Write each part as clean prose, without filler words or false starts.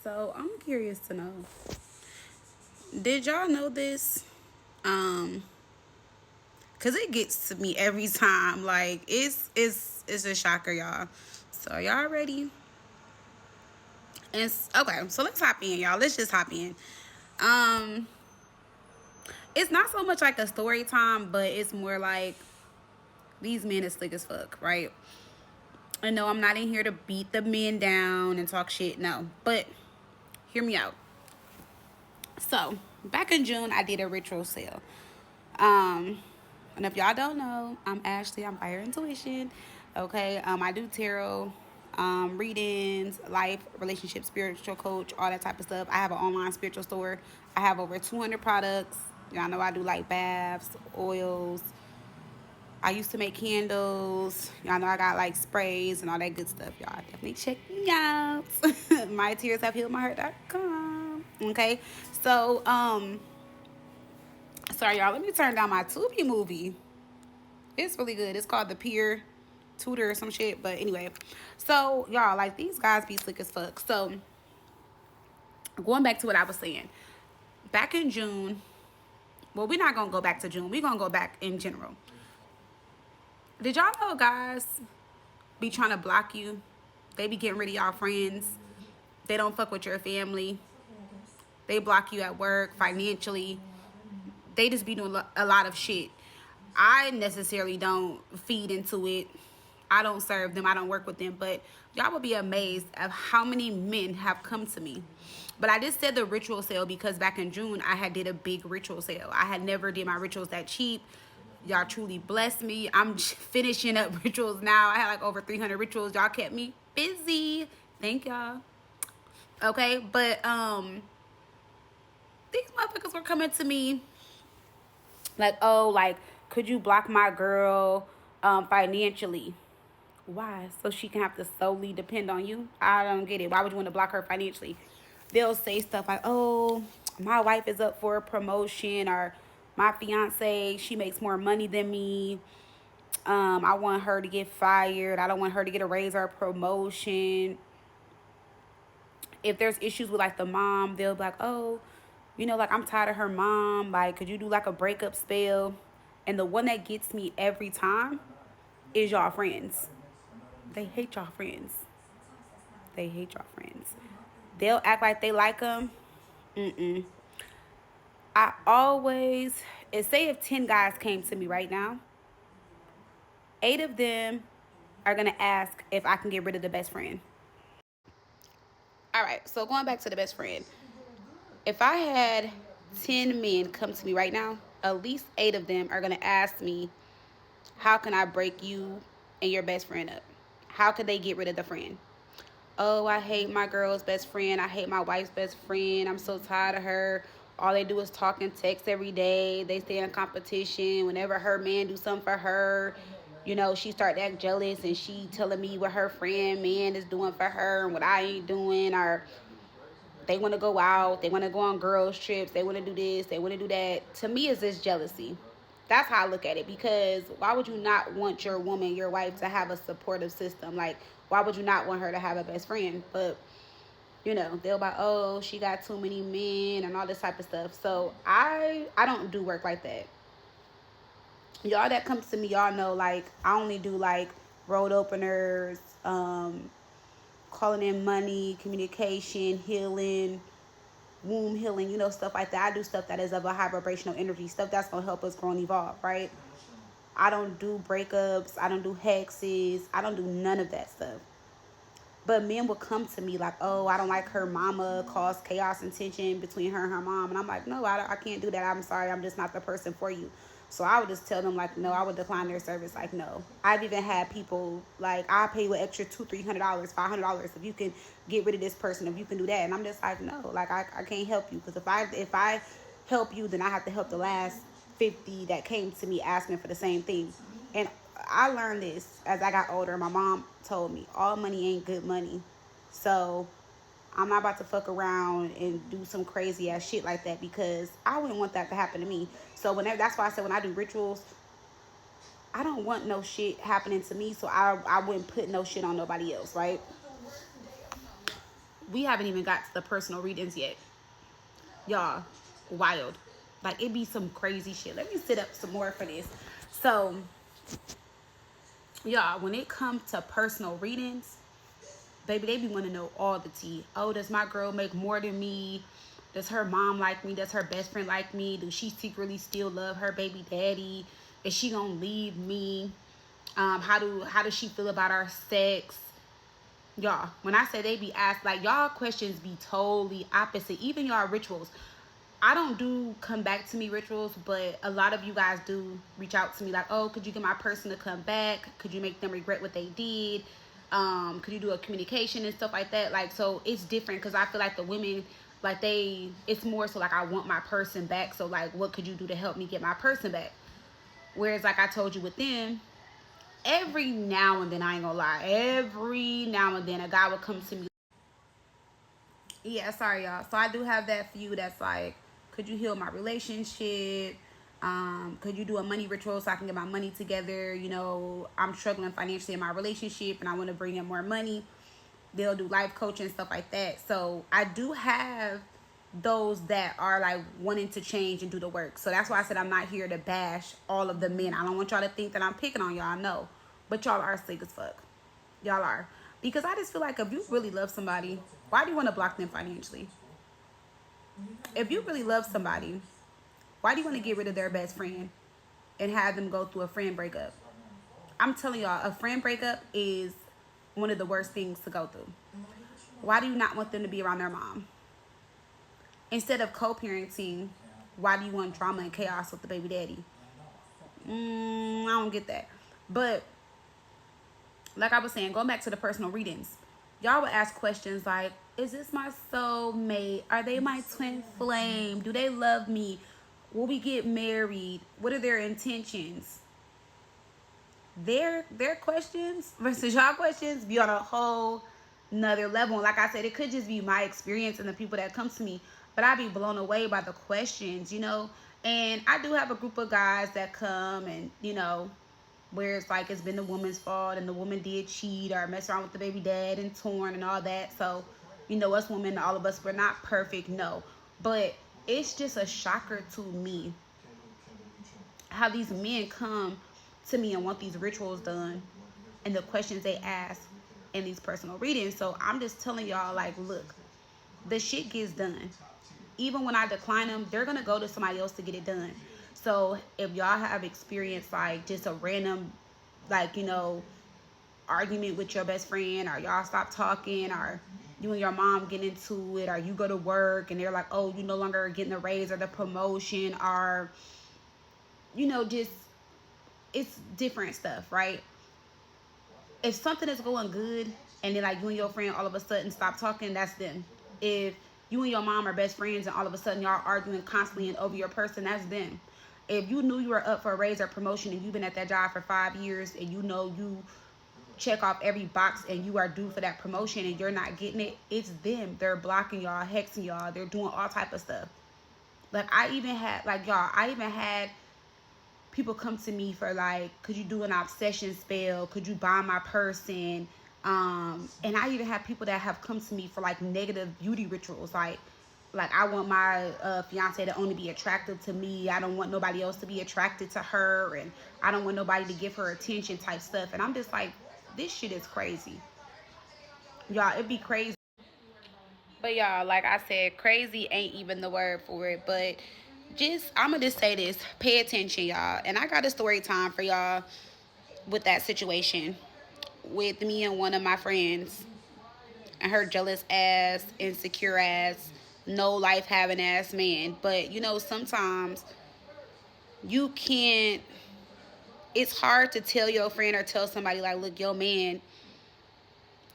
So I'm curious to know, did y'all know this? Cause it gets to me every time. Like it's a shocker, y'all. So y'all ready? Okay, so let's hop in, y'all. Let's just hop in. Um, it's not so much like a story time, but it's more like these men is slick as fuck, right? And no, I'm not in here to beat the men down and talk shit. No, but hear me out. So back in June, I did a ritual sale. Um, and if y'all don't know, I'm Ashley. I'm Fire Intuition. Okay. I do tarot, readings, life, relationship, spiritual coach, all that type of stuff. I have an online spiritual store. I have over 200 products. Y'all know I do like baths, oils. I used to make candles. Y'all know I got like sprays and all that good stuff. Y'all definitely check me out. My tears have healed my heart.com. Okay. So, sorry, y'all. Let me turn down my Tubi movie. It's really good. It's called The Peer Tutor or some shit. But anyway, so y'all, like, these guys be slick as fuck. So going back to what I was saying, back in June. Well, we're not gonna go back to June. We're gonna go back in general. Did y'all know guys be trying to block you? They be getting rid of y'all friends. They don't fuck with your family. They block you at work, financially. They just be doing a lot of shit. I necessarily don't feed into it. I don't serve them. I don't work with them. But y'all will be amazed of how many men have come to me. But I just said the ritual sale because back in June, I had did a big ritual sale. I had never did my rituals that cheap. Y'all truly blessed me. I'm finishing up rituals now. I had like over 300 rituals. Y'all kept me busy. Thank y'all. Okay, but these motherfuckers were coming to me like, oh, like, could you block my girl financially? Why? So she can have to solely depend on you? I don't get it. Why would you want to block her financially? They'll say stuff like, oh, my wife is up for a promotion, or my fiance, she makes more money than me. I want her to get fired. I don't want her to get a raise or a promotion. If there's issues with like the mom, they'll be like, oh, like, I'm tired of her mom. Like, could you do like a breakup spell? And the one that gets me every time is y'all friends. They hate y'all friends. They hate y'all friends. They'll act like they like them. I always, and say if 10 guys came to me right now, 8 of them are going to ask if I can get rid of the best friend. All right, so going back to the best friend. If I had 10 men come to me right now, at least 8 of them are going to ask me, how can I break you and your best friend up? How could they get rid of the friend? Oh, I hate my girl's best friend. I hate my wife's best friend. I'm so tired of her. All they do is talk and text every day. They stay in competition. Whenever her man do something for her, she start to act jealous, and she telling me what her friend man is doing for her and what I ain't doing. Or they want to go out. They want to go on girls trips. They want to do this. They want to do that. To me, it's just jealousy. That's how I look at it, because why would you not want your woman, your wife, to have a supportive system? Like, why would you not want her to have a best friend? But, they'll be like, oh, she got too many men and all this type of stuff. So I don't do work like that. Y'all that comes to me, y'all know, like, I only do like road openers, calling in money, communication, healing, womb healing, stuff like that. I do stuff that is of a high vibrational energy, stuff that's going to help us grow and evolve, right? I don't do breakups. I don't do hexes. I don't do none of that stuff. But men will come to me like, oh, I don't like her mama, cause chaos and tension between her and her mom. And I'm like, no, I can't do that. I'm sorry. I'm just not the person for you. So I would just tell them, like, no, I would decline their service. Like, no. I've even had people, like, I'll pay you an extra $200, $300, $500 if you can get rid of this person, if you can do that. And I'm just like, no, like, I can't help you. Because if I help you, then I have to help the last 50 that came to me asking for the same thing. And I learned this as I got older. My mom told me all money ain't good money. So I'm not about to fuck around and do some crazy ass shit like that, because I wouldn't want that to happen to me. So that's why I said when I do rituals, I don't want no shit happening to me. So I wouldn't put no shit on nobody else, right? we haven't even got to the personal readings yet. Y'all, wild. Like, it be some crazy shit. Let me sit up some more for this. So, y'all, when it comes to personal readings, baby, they be want to know all the tea. Oh, does my girl make more than me? Does her mom like me? Does her best friend like me? Does she secretly still love her baby daddy? Is she gonna leave me? How does she feel about our sex? Y'all, when I say they be asked, like, y'all questions be totally opposite. Even y'all rituals. I don't do come back to me rituals, but a lot of you guys do reach out to me like, oh, could you get my person to come back? Could you make them regret what they did? Could you do a communication and stuff like that? Like, so it's different because I feel like the women, like, it's more so like, I want my person back. So, like, what could you do to help me get my person back? Whereas, like I told you with them, every now and then, I ain't gonna lie, every now and then a guy would come to me. Yeah, sorry y'all. So I do have that few that's like, could you heal my relationship? Could you do a money ritual so I can get my money together? You know, I'm struggling financially in my relationship and I want to bring in more money. They'll do life coaching, stuff like that. So I do have those that are like wanting to change and do the work. So that's why I said I'm not here to bash all of the men. I don't want y'all to think that I'm picking on y'all. No, but y'all are slick as fuck. Y'all are. Because I just feel like if you really love somebody, why do you want to block them financially? If you really love somebody, why do you want to get rid of their best friend and have them go through a friend breakup? I'm telling y'all, a friend breakup is one of the worst things to go through. Why do you not want them to be around their mom? Instead of co-parenting, why do you want drama and chaos with the baby daddy? I don't get that. But like I was saying, going back to the personal readings, y'all would ask questions like, is this my soulmate? Are they my twin flame? Do they love me? Will we get married? What are their intentions? Their questions versus y'all questions be on a whole another level. And like I said, it could just be my experience and the people that come to me, but I'd be blown away by the questions, you know. And I do have a group of guys that come and, you know, where it's like it's been the woman's fault and the woman did cheat or mess around with the baby dad and torn and all that. So, you know, us women, all of us, we're not perfect, no. But it's just a shocker to me how these men come to me and want these rituals done and the questions they ask in these personal readings. So I'm just telling y'all, like, look, the shit gets done. Even when I decline them, they're gonna go to somebody else to get it done. So if y'all have experienced like just a random, like, you know, argument with your best friend, or y'all stop talking, or you and your mom get into it, or you go to work and they're like, oh, you no longer getting the raise or the promotion, or, you know, just, it's different stuff, right? If something is going good and then like you and your friend all of a sudden stop talking, that's them. If you and your mom are best friends and all of a sudden y'all arguing constantly and over your person, that's them. If you knew you were up for a raise or promotion and you've been at that job for 5 years and you know you check off every box and you are due for that promotion and you're not getting it, it's them. They're blocking y'all, hexing y'all, they're doing all type of stuff. Like I even had people come to me for like, could you do an obsession spell? Could you buy my person? And I even have people that have come to me for like negative beauty rituals. Like I want my fiance to only be attractive to me. I don't want nobody else to be attracted to her. And I don't want nobody to give her attention type stuff. And I'm just like, this shit is crazy. Y'all, it'd be crazy. But y'all, like I said, crazy ain't even the word for it. But I'm going to just say this. Pay attention, y'all. And I got a story time for y'all with that situation with me and one of my friends and her jealous ass, insecure ass, no life having ass man. But, you know, sometimes you can't, it's hard to tell your friend or tell somebody like, look, your man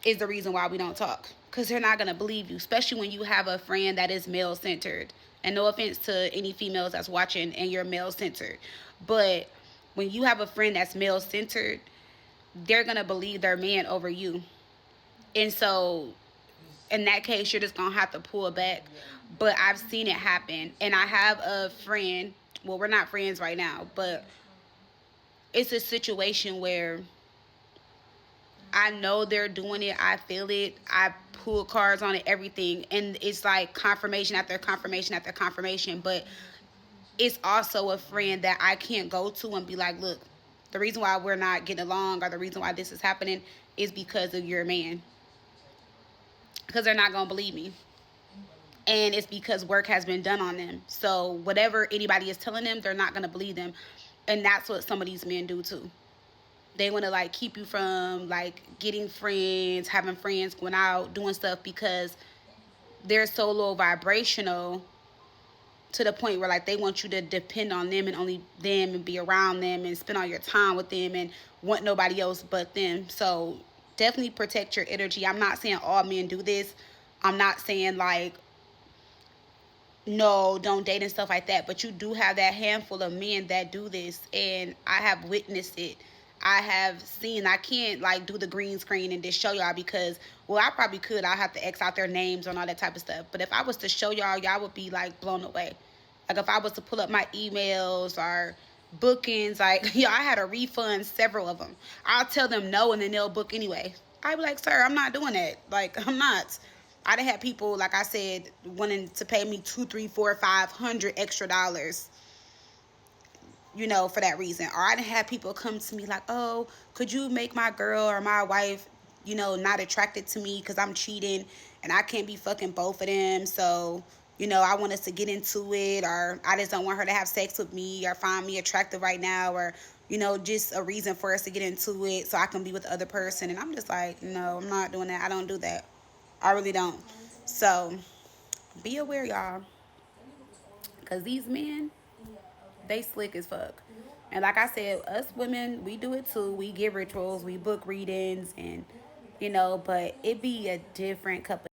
is the reason why we don't talk, because they're not going to believe you, especially when you have a friend that is male centered. And no offense to any females that's watching and you're male centered, but when you have a friend that's male centered, they're going to believe their man over you. And so in that case, you're just going to have to pull back. But I've seen it happen. And I have a friend, well, we're not friends right now, but it's a situation where I know they're doing it. I feel it. I pull cards on it, everything. And it's like confirmation after confirmation after confirmation. But it's also a friend that I can't go to and be like, look, the reason why we're not getting along or the reason why this is happening is because of your man. Because they're not going to believe me. And it's because work has been done on them. So whatever anybody is telling them, they're not going to believe them. And that's what some of these men do too. They want to like keep you from like getting friends, having friends, going out, doing stuff because they're so low vibrational to the point where like they want you to depend on them and only them and be around them and spend all your time with them and want nobody else but them. So definitely protect your energy. I'm not saying all men do this. I'm not saying like no, don't date and stuff like that. But you do have that handful of men that do this, and I have witnessed it. I have seen. I can't like do the green screen and just show y'all because, well, I probably could. I have to X out their names and all that type of stuff. But if I was to show y'all, y'all would be like blown away. Like if I was to pull up my emails or bookings, like yeah, I had to refund several of them. I'll tell them no, and then they'll book anyway. I'd be like, sir, I'm not doing that. Like I'm not. I done had people, like I said, wanting to pay me $2, $3, $4, $500 extra dollars, you know, for that reason. Or I done had people come to me like, oh, could you make my girl or my wife, you know, not attracted to me because I'm cheating and I can't be fucking both of them. So, you know, I want us to get into it, or I just don't want her to have sex with me or find me attractive right now, or, you know, just a reason for us to get into it so I can be with the other person. And I'm just like, no, I'm not doing that. I don't do that. I really don't. So be aware, y'all, because these men, they slick as fuck. And like I said, us women, we do it too. We get rituals, we book readings, and you know, but it be a different cup of